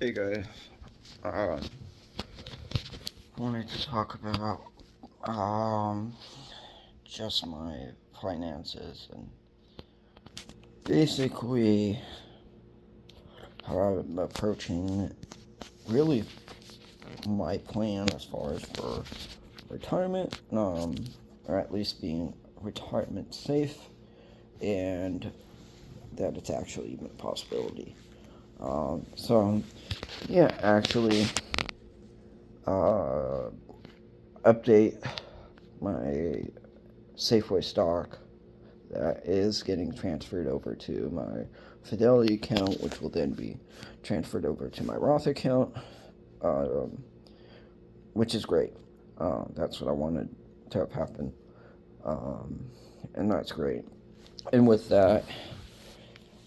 Hey guys, uh, wanted to talk about um just my finances and basically how I'm approaching really my plan as far as for retirement, or at least being retirement safe, and that it's actually even a possibility. So yeah, actually, uh, update my Safeway stock that is getting transferred over to my Fidelity account, which will then be transferred over to my Roth account, um, which is great. That's what I wanted to have happen, um, and that's great. And with that,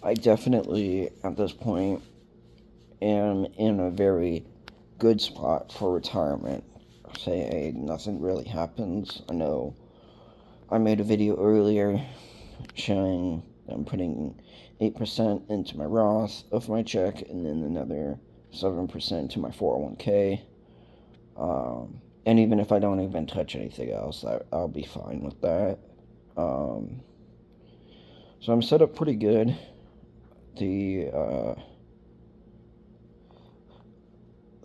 I definitely, at this point, am in a very good spot for retirement. Say nothing really happens. I know I made a video earlier showing that I'm putting 8% into my Roth of my check and then another 7% to my 401k. And even if I don't even touch anything else, I'll be fine with that. Um, so I'm set up pretty good. The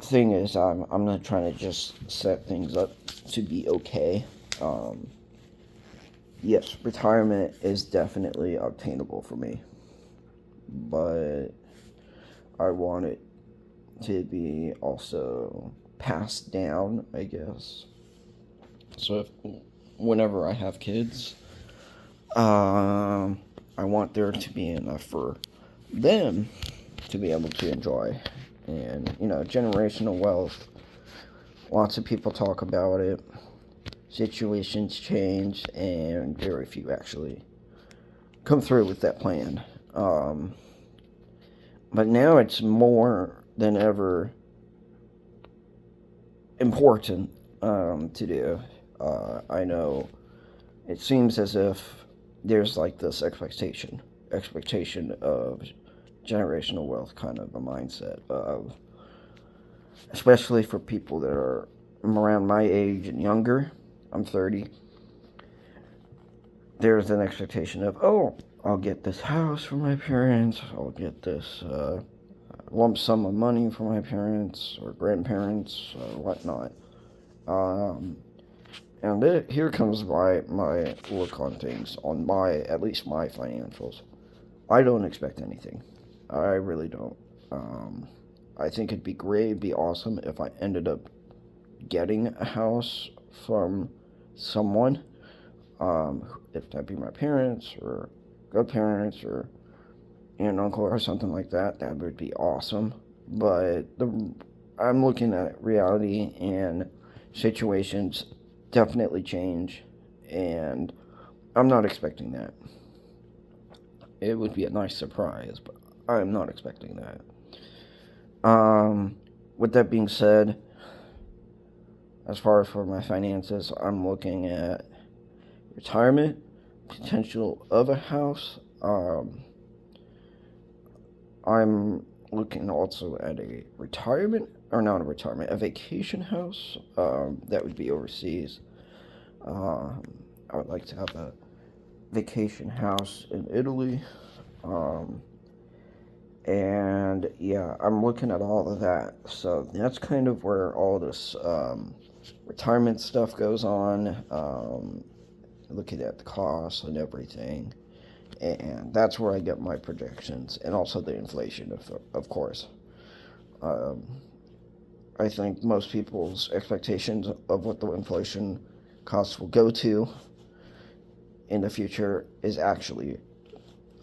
thing is, I'm not trying to just set things up to be okay. Um, yes, retirement is definitely obtainable for me, but I want it to be also passed down, I guess. So whenever I have kids, I want there to be enough for them to be able to enjoy. And, generational wealth, lots of people talk about it. Situations change, and very few actually come through with that plan. But now it's more than ever important to do. I know it seems as if there's like this expectation of generational wealth, kind of a mindset of, especially for people that are around my age and younger. I'm 30. There's an expectation of, oh, I'll get this house from my parents. I'll get this lump sum of money from my parents or grandparents or whatnot. Um, And here comes my look on things, on at least my financials. I don't expect anything. I really don't. Um, I think it'd be great, it'd be awesome if I ended up getting a house from someone, if that be my parents or godparents or aunt, uncle, or something like that. That would be awesome. But I'm looking at reality, and situations definitely change, and I'm not expecting that. It would be a nice surprise, but I'm not expecting that. With that being said, as far as for my finances, I'm looking at retirement, potential of a house. I'm looking also at a retirement, or not a retirement, a vacation house that would be overseas. Um, I would like to have a vacation house in Italy. Um, and yeah, I'm looking at all of that. So that's kind of where all this retirement stuff goes on. Looking at the costs and everything. And that's where I get my projections, and also the inflation, of course. Um, I think most people's expectations of what the inflation costs will go to in the future is actually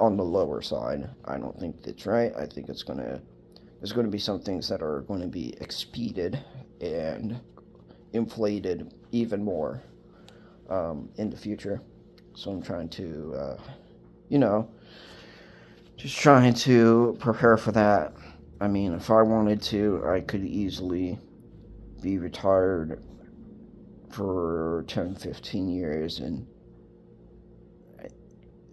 on the lower side. I don't think that's right. I think there's going to be some things that are going to be expeded and inflated even more in the future. So I'm trying to, you know, just trying to prepare for that. I mean, if I wanted to, I could easily be retired for 10, 15 years and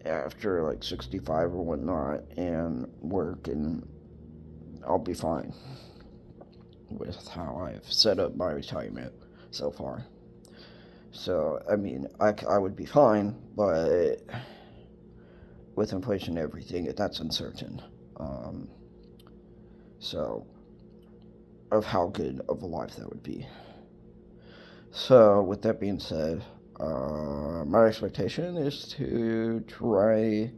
after like 65 or whatnot and work, and I'll be fine. with how I've set up my retirement so far. So, I mean, I would be fine, but with inflation and everything, that's uncertain. Um, so, of how good of a life that would be. So, with that being said, my expectation is to try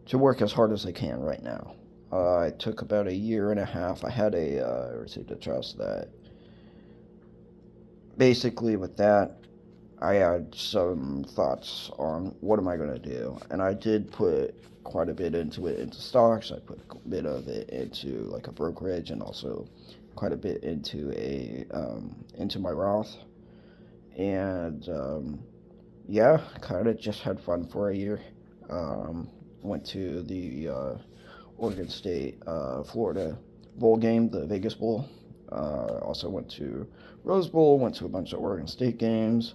to work as hard as I can right now. It took about a year and a half. I had a receipt of trust that basically, with that, I had some thoughts on what am I going to do, and I did put quite a bit into it into stocks. I put a bit of it into like a brokerage, and also quite a bit into my Roth. And yeah, kind of just had fun for a year. Um, Went to the Oregon State, Florida bowl game, the Vegas Bowl. Also went to Rose Bowl. Went to a bunch of Oregon State games.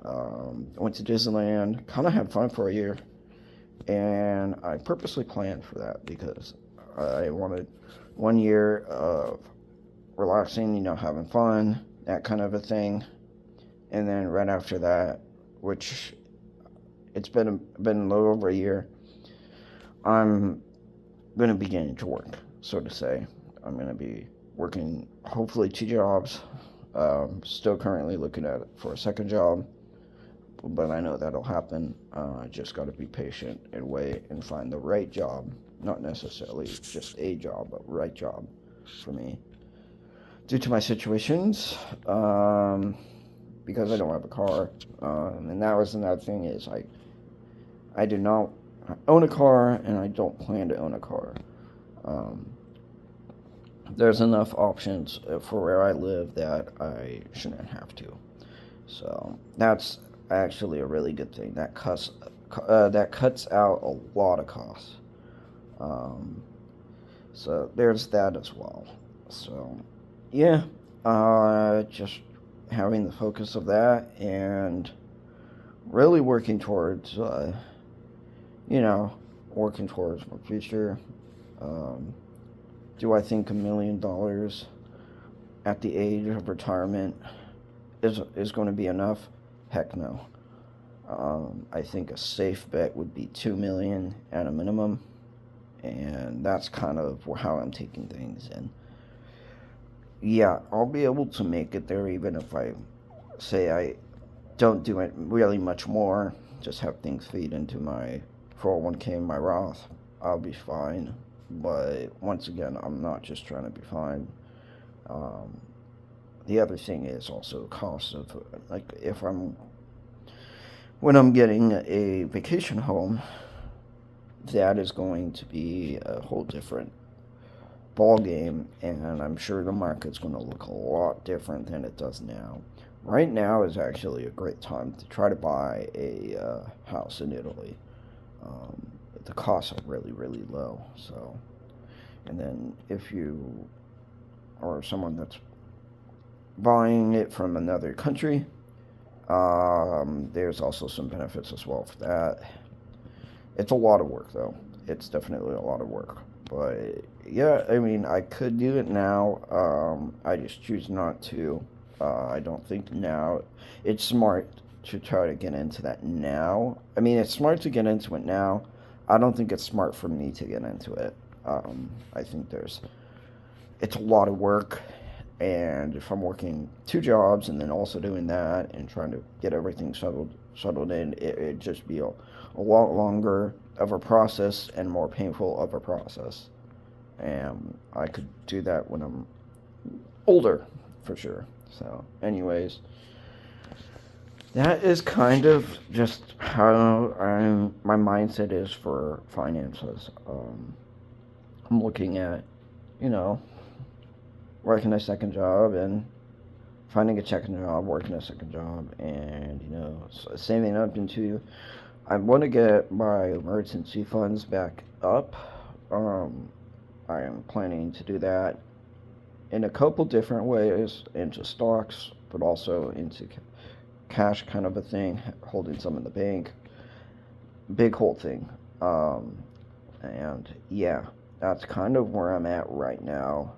I went to Disneyland. Kind of had fun for a year, and I purposely planned for that because I wanted 1 year of relaxing, having fun, that kind of a thing, and then right after that, which it's been a little over a year, I'm going to be getting to work, so to say. I'm going to be working hopefully 2 jobs. Still currently looking at it for a second job, but I know that'll happen. I just got to be patient and wait and find the right job. Not necessarily just a job, but right job for me. Due to my situations, because I don't have a car, and that was another thing is I do not own a car, and I don't plan to own a car. Um, there's enough options for where I live that I shouldn't have to. So that's actually a really good thing. That cuts out a lot of costs. Um, so there's that as well. So yeah, just having the focus of that and really working towards, you know, working towards my future. Um, do I think $1 million at the age of retirement is going to be enough? Heck no. I think a safe bet would be 2 million at a minimum, and that's kind of how I'm taking things. And yeah, I'll be able to make it there even if I say I don't do it really much more. Just have things feed into my 401k, my Roth. I'll be fine. But once again, I'm not just trying to be fine. Um, the other thing is also the cost of, like, when I'm getting a vacation home, that is going to be a whole different ball game, and I'm sure the market's going to look a lot different than it does now. Right now is actually a great time to try to buy a house in Italy. The costs are really, really low. So, and then if you are someone that's buying it from another country, there's also some benefits as well for that. It's a lot of work, though. It's definitely a lot of work. But yeah, I mean, I could do it now. I just choose not to. I don't think now it's smart to try to get into that now. I mean, it's smart to get into it now. I don't think it's smart for me to get into it. I think it's a lot of work, and if I'm working 2 jobs and then also doing that and trying to get everything settled in, it'd just be a lot longer of a process and more painful of a process. And I could do that when I'm older, for sure. So, anyways, that is kind of just how my mindset is for finances. I'm looking at, you know, working a second job and finding a second job, working a second job, and saving up into. I want to get my emergency funds back up. I am planning to do that in a couple different ways, into stocks, but also into cash, kind of a thing, holding some in the bank. Big whole thing. And yeah, that's kind of where I'm at right now.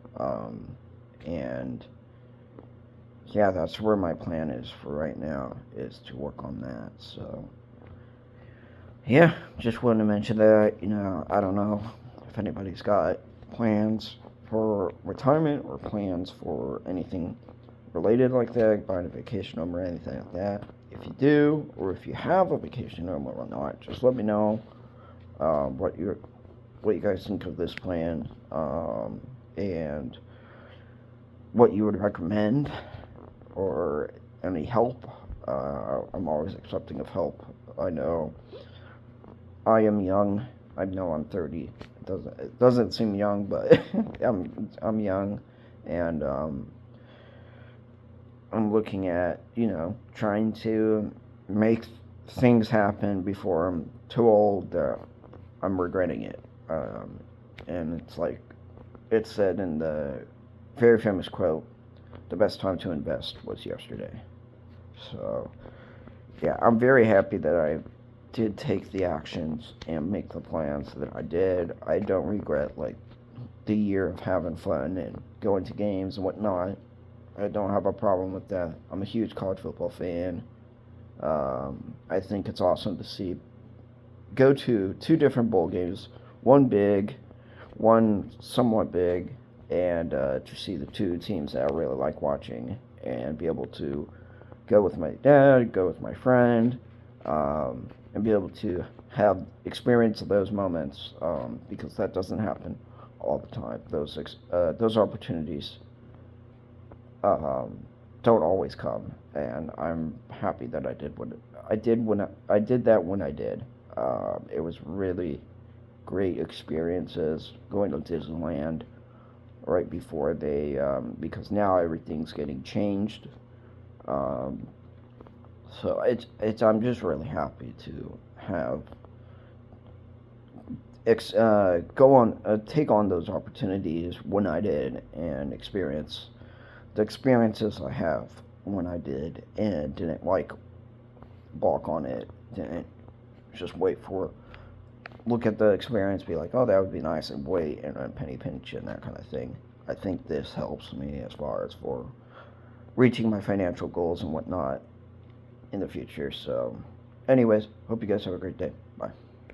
And yeah, that's where my plan is for right now, is to work on that. So yeah, just wanted to mention that. I don't know if anybody's got plans for retirement or plans for anything related like that, buying a vacation home or anything like that. If you do, or if you have a vacation home or not, just let me know what you guys think of this plan, and what you would recommend, or any help. I'm always accepting of help. I know I am young. I know I'm 30. It doesn't seem young, but I'm young, and I'm looking at trying to make things happen before I'm too old that I'm regretting it. And it's like it said in the very famous quote, "The best time to invest was yesterday." So yeah, I'm very happy that I did take the actions and make the plans that I did. I don't regret like the year of having fun and going to games and whatnot. I don't have a problem with that. I'm a huge college football fan. I think it's awesome to go to two different bowl games, one big, one somewhat big, and to see the two teams that I really like watching, and be able to go with my dad, go with my friend, and be able to have experience those moments, because that doesn't happen all the time. Those opportunities um, don't always come, and I'm happy that I did that when I did. It was really great experiences going to Disneyland right before because now everything's getting changed. Um, so I'm just really happy to have take on those opportunities when I did, and experience the experiences I have when I did, and didn't like balk on it. Didn't just look at the experience, be like, oh, that would be nice, and wait, and then penny pinch and that kind of thing. I think this helps me as far as for reaching my financial goals and whatnot in the future. So, anyways, hope you guys have a great day. Bye.